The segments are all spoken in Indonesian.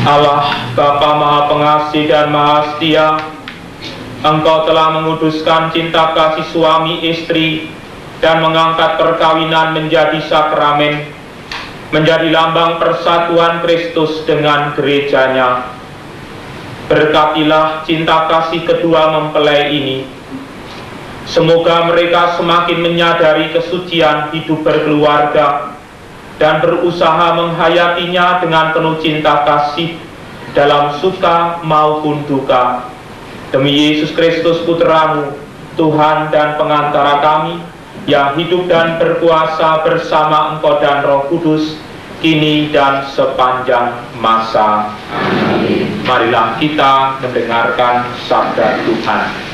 Allah Bapa Maha Pengasih dan Maha Setia, Engkau telah menguduskan cinta kasih suami istri dan mengangkat perkawinan menjadi sakramen, menjadi lambang persatuan Kristus dengan gerejanya. Berkatilah cinta kasih kedua mempelai ini. Semoga mereka semakin menyadari kesucian hidup berkeluarga dan berusaha menghayatinya dengan penuh cinta kasih dalam suka maupun duka. Demi Yesus Kristus Putra-Mu, Tuhan dan pengantara kami, yang hidup dan berkuasa bersama Engkau dan Roh Kudus, kini dan sepanjang masa. Amin. Marilah kita mendengarkan sabda Tuhan.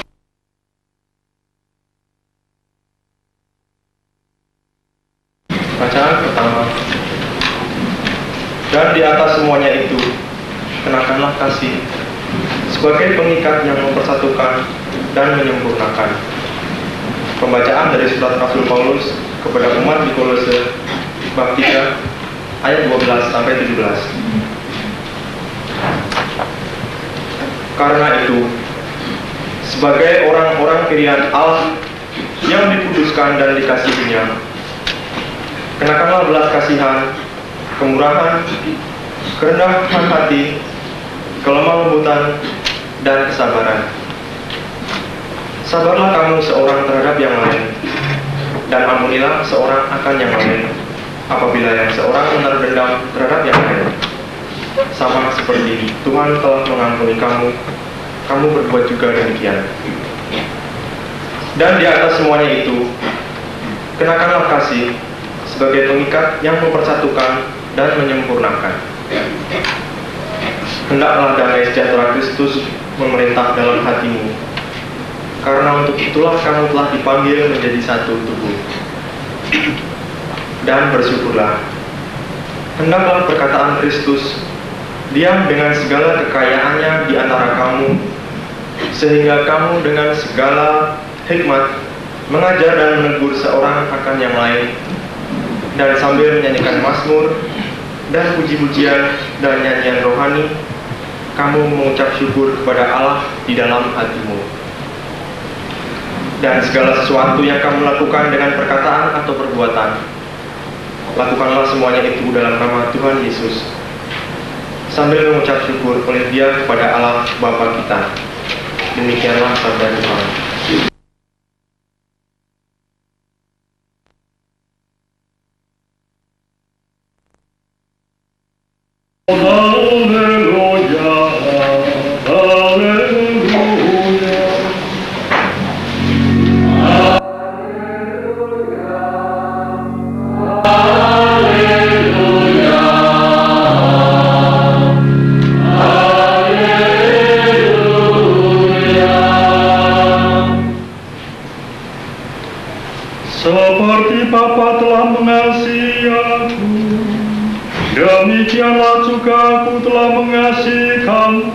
Bacaan pertama. Dan di atas semuanya itu, kenakanlah kasih sebagai pengikat yang mempersatukan dan menyempurnakan. Pembacaan dari surat Rasul Paulus kepada umat di Kolose bab 3 ayat 12 sampai 17. Karena itu, sebagai orang-orang pilihan Allah yang dikuduskan dan dikasihinya, kenakanlah belas kasihan, kemurahan, kerendahan hati, kelemah lembutan, dan kesabaran. Sabarlah kamu seorang terhadap yang lain, dan ampunilah seorang akan yang lain, apabila yang seorang menaruh dendam terhadap yang lain. Sama seperti Tuhan telah mengampuni kamu, kamu berbuat juga demikian. Dan di atas semuanya itu, kenakanlah kasih sebagai pengikat yang mempersatukan dan menyempurnakan. Hendaklah damai sejahtera Kristus memerintah dalam hatimu, karena untuk itulah kamu telah dipanggil menjadi satu tubuh. Dan bersyukurlah. Hendaklah perkataan Kristus diam dengan segala kekayaannya di antara kamu, sehingga kamu dengan segala hikmat mengajar dan menegur seorang akan yang lain, dan sambil menyanyikan mazmur dan puji-pujian dan nyanyian rohani, kamu mengucap syukur kepada Allah di dalam hatimu. Dan segala sesuatu yang kamu lakukan dengan perkataan atau perbuatan, lakukanlah semuanya itu dalam nama Tuhan Yesus, sambil mengucap syukur oleh Dia kepada Allah Bapa kita. Demikianlah sabda Tuhan. Seperti Bapa telah mengasihi aku, demikianlah juga aku telah mengasihi kamu.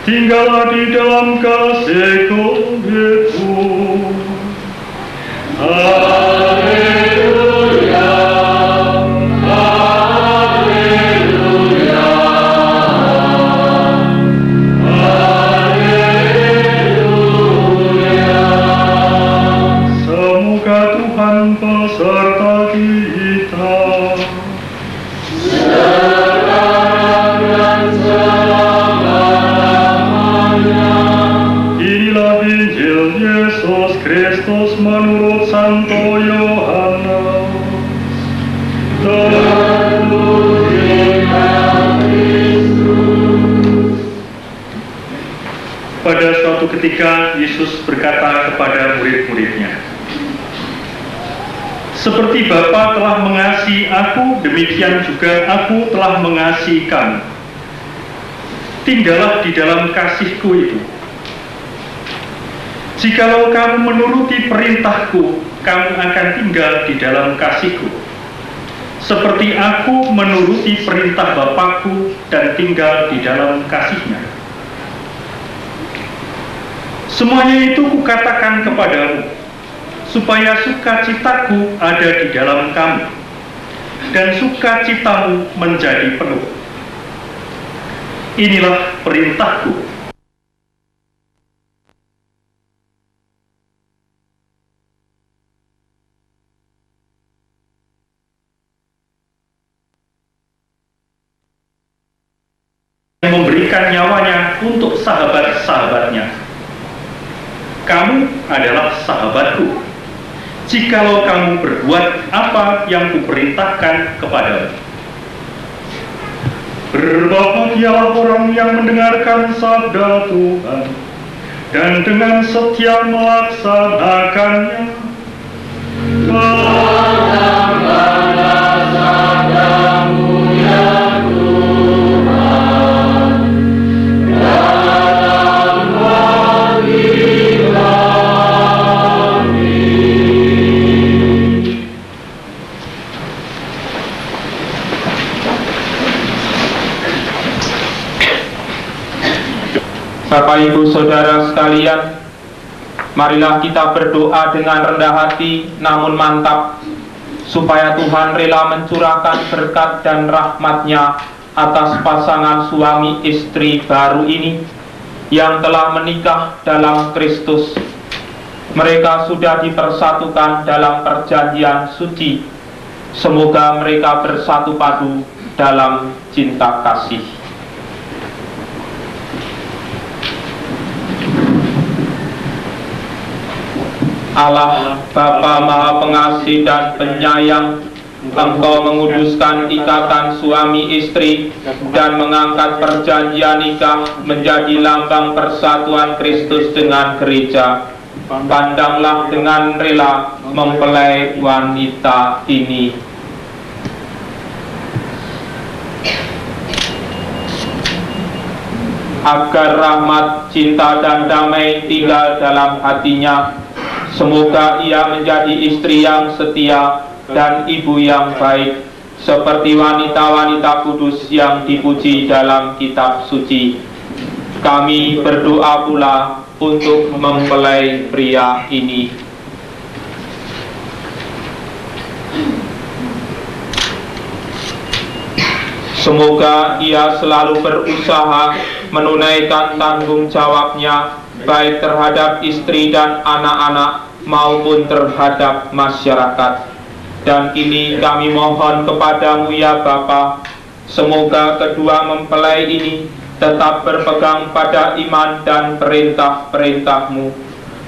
Tinggallah di dalam kasih-Ku itu. Haleluya, haleluya, haleluya. Semoga Tuhan beserta kita. Sekarang dan selama-lamanya. Inilah Injil Yesus Kristus menurut Santo Yohanes. Terpujilah Kristus. Pada suatu ketika Yesus berkata kepada murid-muridnya, seperti Bapa telah mengasihi aku, demikian juga aku telah mengasihi kamu. Tinggallah di dalam kasih-Ku itu. Jikalau kamu menuruti perintah-Ku, kamu akan tinggal di dalam kasih-Ku. Seperti aku menuruti perintah Bapa-Ku dan tinggal di dalam kasih-Nya. Semuanya itu kukatakan kepadamu, supaya sukacitaku ada di dalam kamu, dan sukacitamu menjadi penuh. Inilah perintahku. Yang memberikan nyawanya untuk sahabat-sahabatnya. Kamu adalah sahabatku, jikalau kamu berbuat apa yang kuperintahkan kepadamu. Berbahagialah orang yang mendengarkan sabda Tuhan dan dengan setia melaksanakannya. Bagaimana sabdamu ya Tuhan, dalam hati kami. Bapak Ibu Saudara sekalian, marilah kita berdoa dengan rendah hati namun mantap, supaya Tuhan rela mencurahkan berkat dan rahmat-Nya atas pasangan suami istri baru ini yang telah menikah dalam Kristus. Mereka sudah dipersatukan dalam perjanjian suci. Semoga mereka bersatu padu dalam cinta kasih. Allah Bapa Maha Pengasih dan Penyayang, Engkau menguduskan ikatan suami istri dan mengangkat perjanjian nikah menjadi lambang persatuan Kristus dengan gereja. Pandanglah dengan rela mempelai wanita ini. Agar rahmat, cinta, dan damai tinggal dalam hatinya. Semoga ia menjadi istri yang setia dan ibu yang baik, seperti wanita-wanita kudus yang dipuji dalam kitab suci. Kami berdoa pula untuk mempelai pria ini. Semoga ia selalu berusaha menunaikan tanggung jawabnya, baik terhadap istri dan anak-anak maupun terhadap masyarakat. Dan kini kami mohon kepadamu ya Bapa, semoga kedua mempelai ini tetap berpegang pada iman dan perintah-perintah-Mu.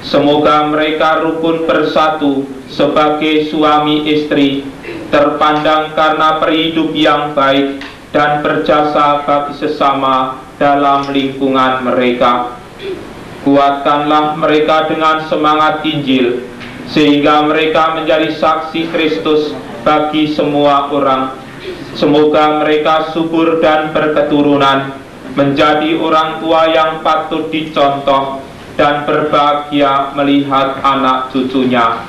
Semoga mereka rukun bersatu sebagai suami istri, terpandang karena perhidup yang baik dan berjasa bagi sesama dalam lingkungan mereka. Kuatkanlah mereka dengan semangat Injil, sehingga mereka menjadi saksi Kristus bagi semua orang. Semoga mereka subur dan berketurunan, menjadi orang tua yang patut dicontoh dan berbahagia melihat anak cucunya.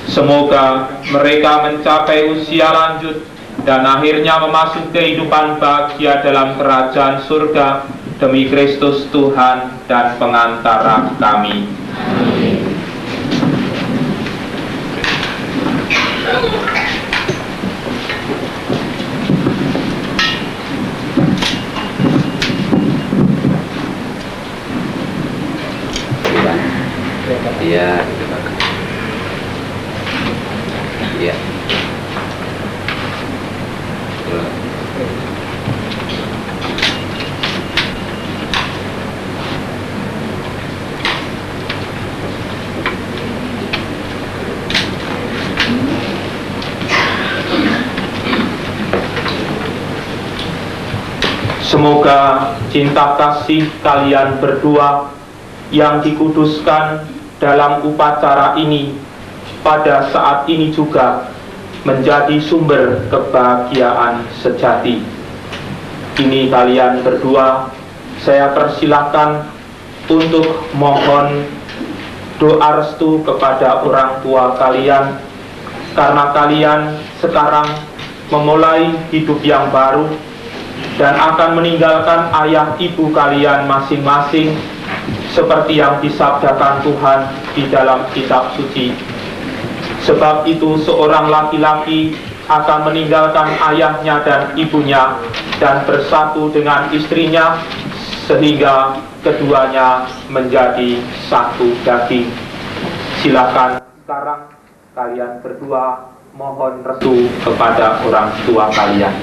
Semoga mereka mencapai usia lanjut dan akhirnya memasuki kehidupan bahagia dalam kerajaan surga, demi Kristus Tuhan dan pengantara kami. Iya, iya. Semoga cinta kasih kalian berdua yang dikuduskan dalam upacara ini pada saat ini juga menjadi sumber kebahagiaan sejati. Ini kalian berdua saya persilahkan untuk mohon doa restu kepada orang tua kalian, karena kalian sekarang memulai hidup yang baru dan akan meninggalkan ayah ibu kalian masing-masing, seperti yang disabdakan Tuhan di dalam kitab suci. Sebab itu seorang laki-laki akan meninggalkan ayahnya dan ibunya dan bersatu dengan istrinya sehingga keduanya menjadi satu daging. Silakan sekarang kalian berdua mohon restu kepada orang tua kalian.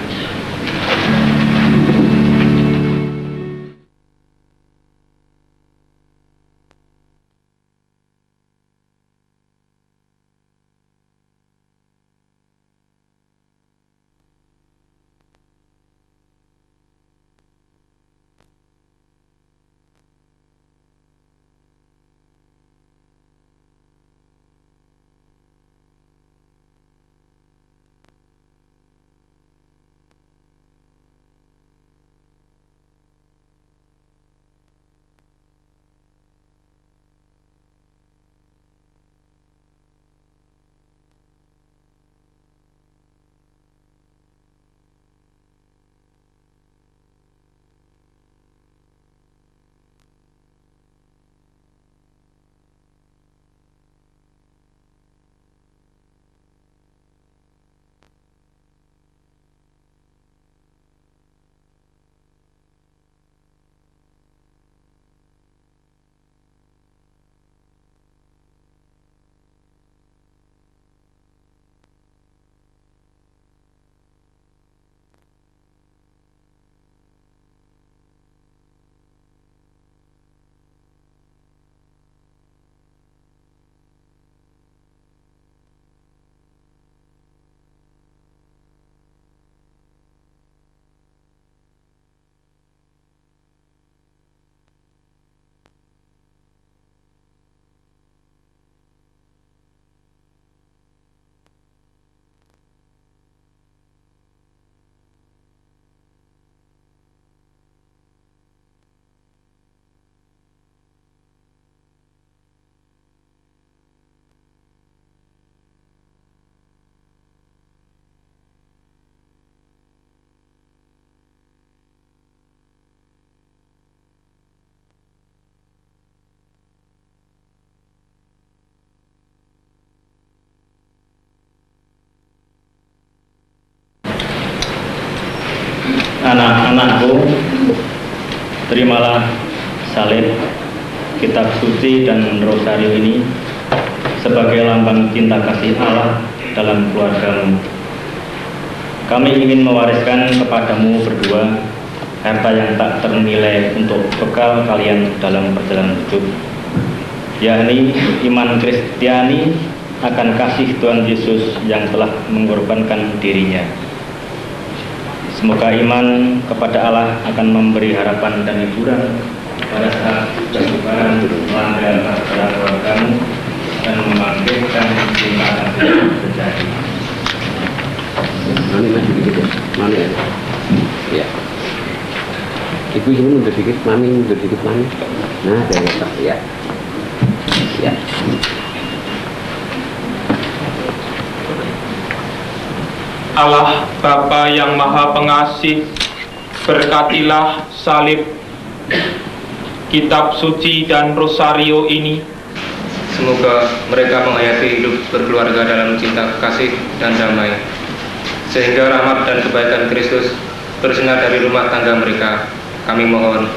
Anak-anakku, terimalah salib, kitab suci dan rosario ini sebagai lambang cinta kasih Allah dalam keluargamu. Kami ingin mewariskan kepadamu berdua harta yang tak ternilai untuk bekal kalian dalam perjalanan hidup, yakni iman Kristiani akan kasih Tuhan Yesus yang telah mengorbankan dirinya. Semoga iman kepada Allah akan memberi harapan dan hiburan pada saat kesukaran melanda pada keluargamu dan membangkitkan cinta kasih sejati. Mami masih dikit ya? Mami ya? Ya. Ibu ini mundur dikit, mami mundur dikit, mami. Nah, dari letak ya. Ya. Allah Bapa yang Maha Pengasih, berkatilah salib, kitab suci dan rosario ini. Semoga mereka menghayati hidup berkeluarga dalam cinta kasih dan damai, sehingga rahmat dan kebaikan Kristus bersinar dari rumah tangga mereka. Kami mohon.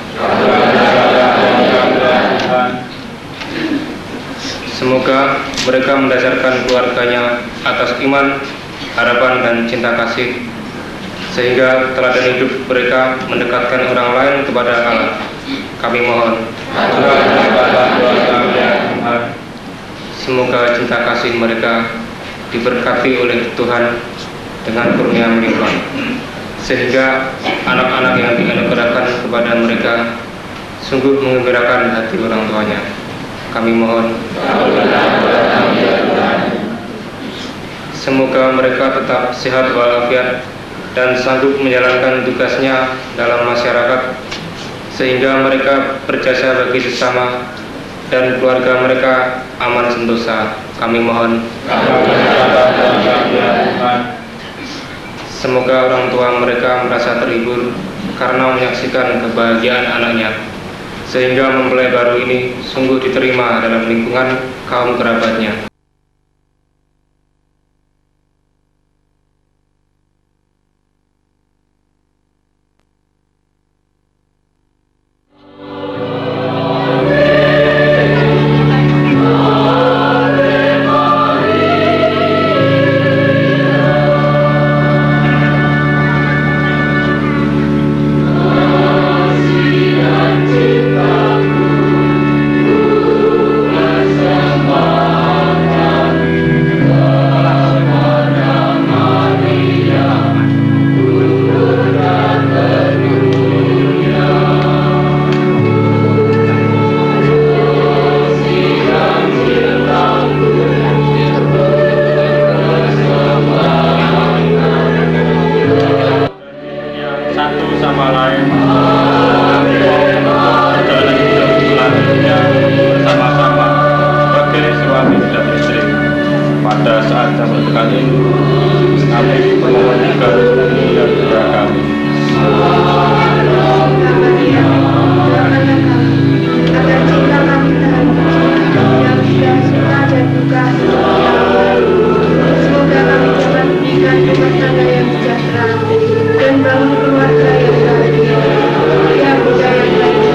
Semoga mereka mendasarkan keluarganya atas iman, harapan dan cinta kasih, sehingga teladan hidup mereka mendekatkan orang lain kepada Allah. Kami mohon. Semoga cinta kasih mereka diberkati oleh Tuhan dengan kurnia melimpah, sehingga anak-anak yang dianugerahkan kepada mereka sungguh mengembirakan hati orang tuanya. Kami mohon. Semoga mereka tetap sehat walafiat dan sanggup menjalankan tugasnya dalam masyarakat, sehingga mereka berjasa bagi sesama dan keluarga mereka aman sentosa. Kami mohon. Semoga orang tua mereka merasa terhibur karena menyaksikan kebahagiaan anaknya, sehingga mempelai baru ini sungguh diterima dalam lingkungan kaum kerabatnya. sama lain, kami mau perjalanan hidup selanjutnya bersama-sama sebagai suami dan istri. Pada saat yang berdekat ini, kami memohon juga dan doa kami. Agar jika kami tahan yang sudah suka dan duka semoga kami dapat memberikan rumah tangga yang sejahtera dan bangun keluarga yang bahagia, yang muda yang baik.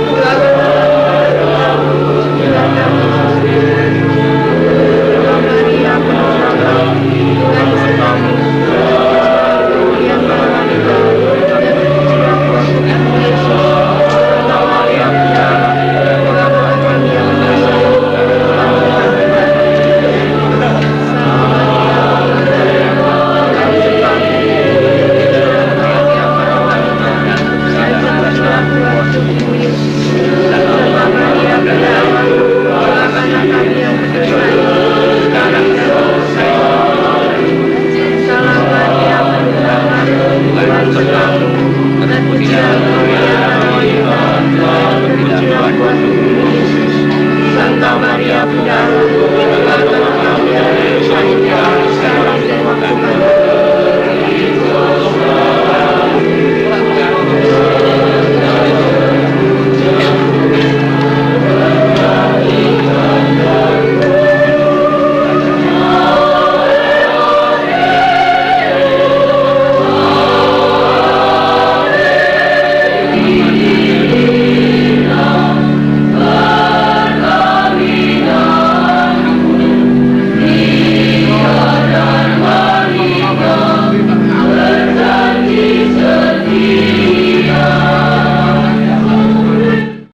Doa Maria penuh rahmat, Tuhan besertamu, yang maha dan Santa Maria Bunda